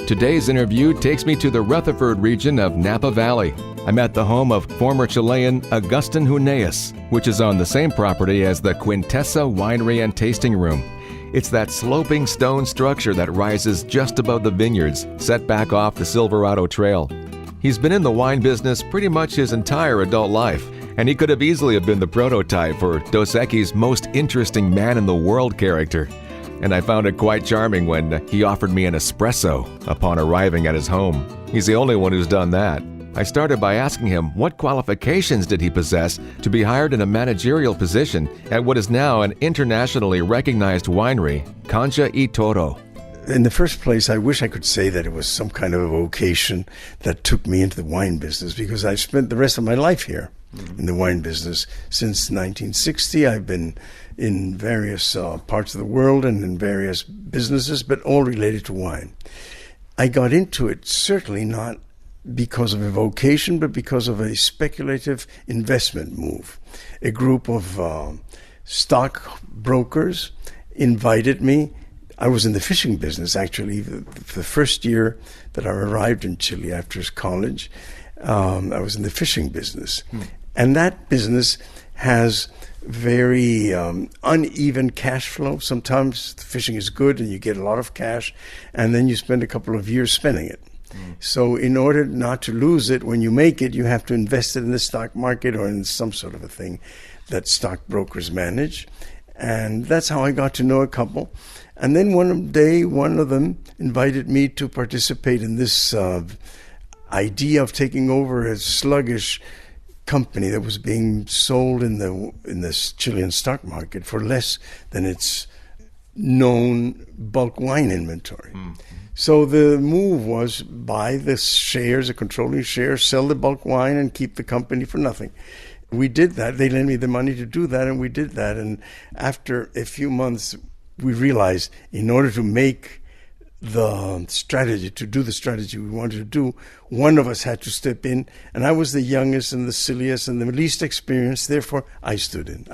Today's interview takes me to the Rutherford region of Napa Valley. I'm at the home of former Chilean Agustin Huneeus, which is on the same property as the Quintessa Winery and Tasting Room. It's that sloping stone structure that rises just above the vineyards, set back off the Silverado Trail. He's been in the wine business pretty much his entire adult life, and he could have easily been the prototype for Dos Equis' most interesting man in the world character. And I found it quite charming when he offered me an espresso upon arriving at his home. He's the only one who's done that. I started by asking him what qualifications did he possess to be hired in a managerial position at what is now an internationally recognized winery, Concha y Toro. In the first place, I wish I could say that it was some kind of a vocation that took me into the wine business, because I've spent the rest of my life here in the wine business. Since 1960, I've been in various parts of the world and in various businesses, but all related to wine. I got into it certainly not because of a vocation, but because of a speculative investment move. A group of stock brokers invited me. I was in the fishing business, actually. The first year that I arrived in Chile after college, I was in the fishing business. And that business has very uneven cash flow. Sometimes the fishing is good and you get a lot of cash, and then you spend a couple of years spending it. So in order not to lose it, when you make it, you have to invest it in the stock market or in some sort of a thing that stockbrokers manage. And that's how I got to know a couple. And then one day, one of them invited me to participate in this idea of taking over a sluggish company that was being sold in this Chilean stock market for less than its known bulk wine inventory. So the move was buy the shares, a controlling share, sell the bulk wine, and keep the company for nothing. We did that. They lent me the money to do that, and we did that. And after a few months, we realized in order to make the strategy, to do the strategy we wanted to do, one of us had to step in, and I was the youngest and the silliest and the least experienced. Therefore, I stood in.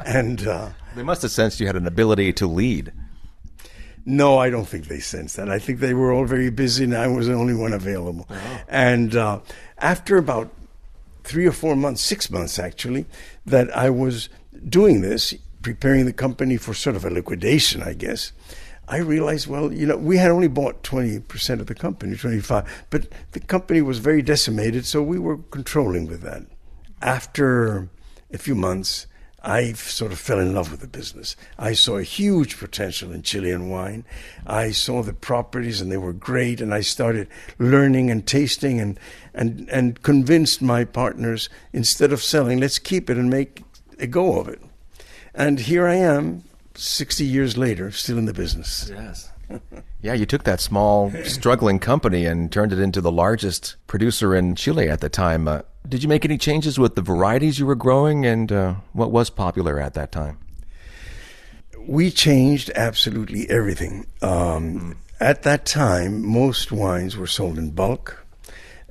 And they must have sensed you had an ability to lead. No, I don't think they sensed that. I think they were all very busy, and I was the only one available. Oh. And after about 3 or 4 months, 6 months actually, that I was doing this, preparing the company for sort of a liquidation, I guess, I realized, well, we had only bought 20% of the company, 25%, but the company was very decimated, so we were controlling with that. After a few months, I sort of fell in love with the business. I saw a huge potential in Chilean wine. I saw the properties, and they were great, and I started learning and tasting and convinced my partners, instead of selling, let's keep it and make a go of it. And here I am, 60 years later, still in the business. Yes. Yeah, you took that small, struggling company and turned it into the largest producer in Chile at the time. Did you make any changes with the varieties you were growing, and what was popular at that time? We changed absolutely everything. At that time, most wines were sold in bulk.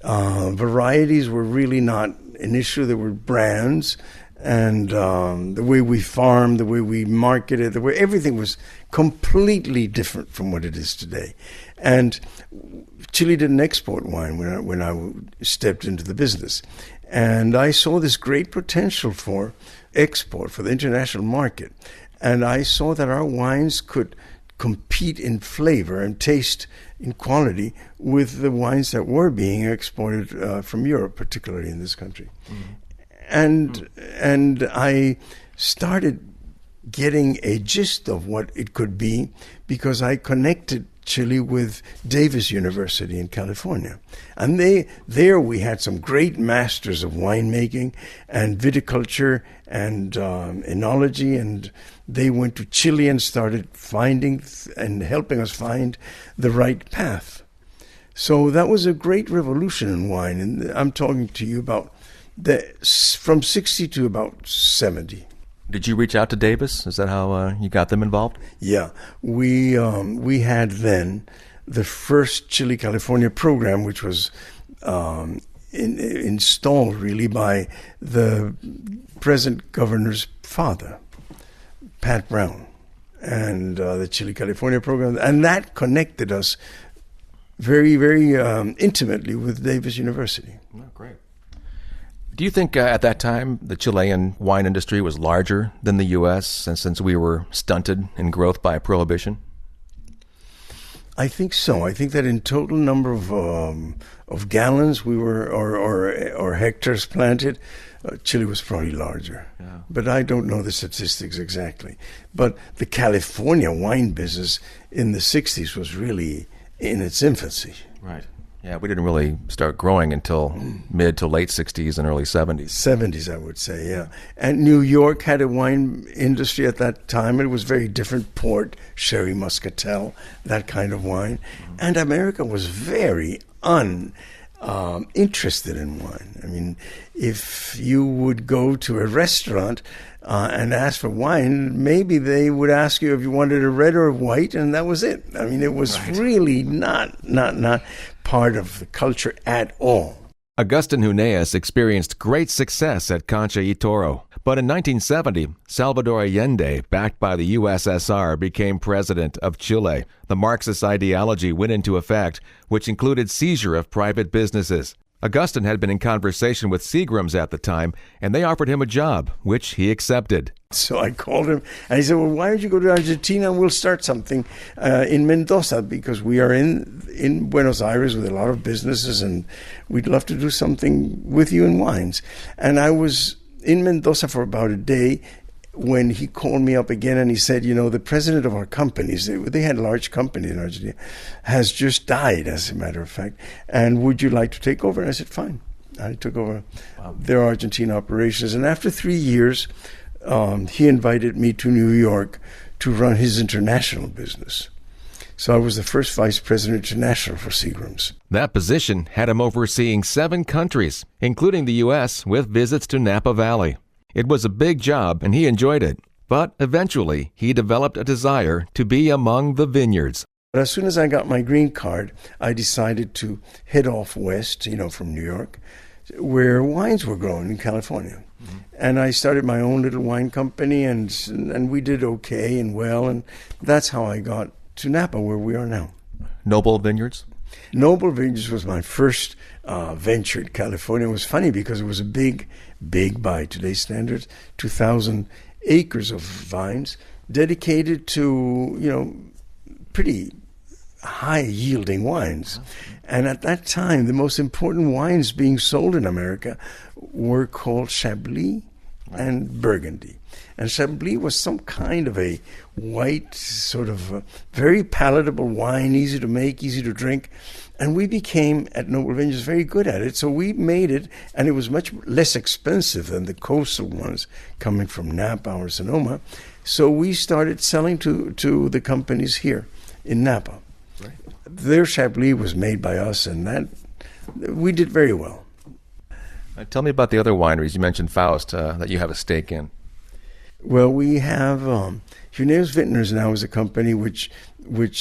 Varieties were really not an issue. There were brands, and the way we farmed, the way we marketed, the way everything was completely different from what it is today. And Chile didn't export wine when I stepped into the business. And I saw this great potential for export, for the international market. And I saw that our wines could compete in flavor and taste in quality with the wines that were being exported from Europe, particularly in this country. And I started getting a gist of what it could be because I connected Chile with Davis University in California. And there we had some great masters of winemaking and viticulture and enology, and they went to Chile and started finding and helping us find the right path. So that was a great revolution in wine, and I'm talking to you about from 60 to about 70. Did you reach out to Davis? Is that how you got them involved? Yeah. We had then the first Chile-California program, which was installed really by the present governor's father, Pat Brown, and the Chile-California program. And that connected us very, very intimately with Davis University. Oh, great. Do you think at that time the Chilean wine industry was larger than the U.S. since we were stunted in growth by prohibition? I think so. I think that in total number of gallons we were or hectares planted, Chile was probably larger. Yeah. But I don't know the statistics exactly. But the California wine business in the 60s was really in its infancy. Right. Yeah, we didn't really start growing until mid to late 60s and early 70s. 70s, I would say, yeah. And New York had a wine industry at that time. It was very different. Port, sherry, muscatel, that kind of wine. Mm-hmm. And America was very interested in wine. I mean, if you would go to a restaurant and ask for wine, maybe they would ask you if you wanted a red or a white, and that was it. I mean, it was really not part of the culture at all. Agustin Huneeus experienced great success at Concha y Toro. But in 1970, Salvador Allende, backed by the USSR, became president of Chile. The Marxist ideology went into effect, which included seizure of private businesses. Agustin had been in conversation with Seagrams at the time, and they offered him a job, which he accepted. So I called him, and he said, well, why don't you go to Argentina and we'll start something in Mendoza, because we are in Buenos Aires with a lot of businesses, and we'd love to do something with you in wines. And I was in Mendoza for about a day when he called me up again, and he said, you know, the president of our companies, they had a large company in Argentina, has just died, as a matter of fact, and would you like to take over? And I said, fine. I took over their Argentine operations, and after 3 years, he invited me to New York to run his international business. So I was the first vice president international for Seagrams. That position had him overseeing 7 countries, including the U.S., with visits to Napa Valley. It was a big job, and he enjoyed it. But eventually, he developed a desire to be among the vineyards. But as soon as I got my green card, I decided to head off west, from New York, where wines were grown in California. Mm-hmm. And I started my own little wine company, and we did okay and well, and that's how I got to Napa, where we are now. Noble Vineyards? Noble Vineyards was my first venture in California. It was funny because it was a big by today's standards, 2,000 acres of vines dedicated to, pretty high-yielding wines. And at that time, the most important wines being sold in America were called Chablis and Burgundy. And Chablis was some kind of a white, sort of very palatable wine, easy to make, easy to drink. And we became, at Noble Vineyards, very good at it. So we made it, and it was much less expensive than the coastal ones coming from Napa or Sonoma. So we started selling to the companies here in Napa. Right. Their Chablis was made by us, and that we did very well. Tell me about the other wineries. You mentioned Faust, that you have a stake in. Well, we have Huneeus Vintners now is a company which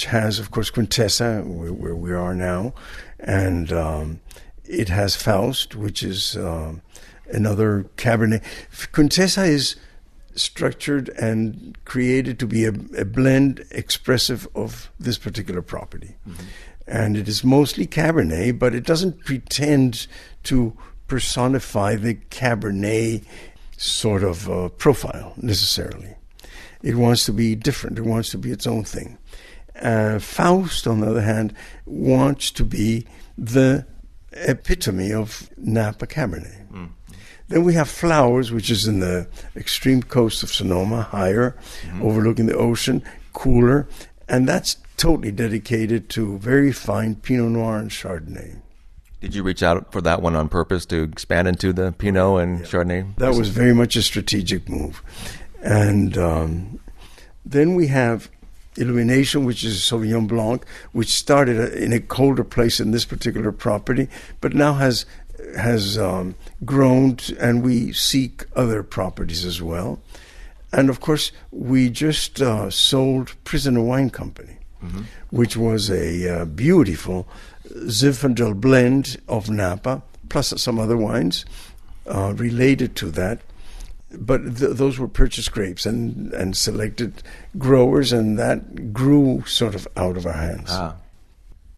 has, of course, Quintessa, where we are now, and it has Faust, which is another Cabernet. Quintessa is structured and created to be a blend expressive of this particular property. Mm-hmm. And it is mostly Cabernet, but it doesn't pretend to personify the Cabernet sort of profile necessarily. It wants to be different. It wants to be its own thing. Faust, on the other hand, wants to be the epitome of Napa Cabernet. Mm-hmm. Then we have Flowers, which is in the extreme coast of Sonoma, higher, overlooking the ocean, cooler, and that's totally dedicated to very fine Pinot Noir and Chardonnay. Did you reach out for that one on purpose to expand into the Pinot and Chardonnay? That was very much a strategic move. And then we have Illumination, which is Sauvignon Blanc, which started in a colder place in this particular property, but now has grown, and we seek other properties as well. And of course, we just sold Prisoner Wine Company, which was a beautiful Zinfandel blend of Napa, plus some other wines related to that. But those were purchased grapes and selected growers, and that grew sort of out of our hands.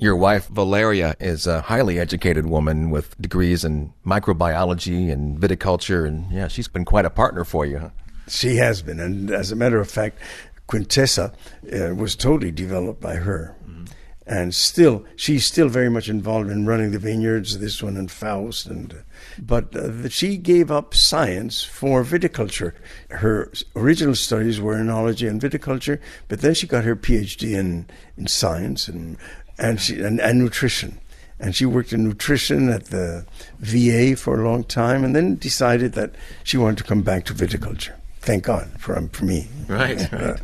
Your wife, Valeria, is a highly educated woman with degrees in microbiology and viticulture, and yeah, she's been quite a partner for you, huh? She has been, and as a matter of fact, Quintessa was totally developed by her. And she's still very much involved in running the vineyards, this one and Faust. But she gave up science for viticulture. Her original studies were enology and viticulture, but then she got her PhD in science and nutrition. And she worked in nutrition at the VA for a long time, and then decided that she wanted to come back to viticulture. Thank God for me. Right.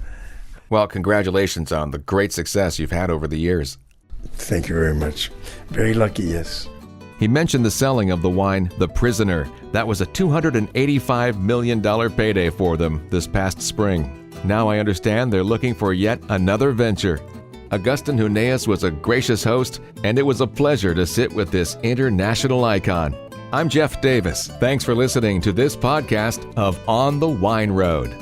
Well, congratulations on the great success you've had over the years. Thank you very much. Very lucky, yes. He mentioned the selling of the wine, The Prisoner. That was a $285 million payday for them this past spring. Now I understand they're looking for yet another venture. Agustin Huneeus was a gracious host, and it was a pleasure to sit with this international icon. I'm Jeff Davis. Thanks for listening to this podcast of On the Wine Road.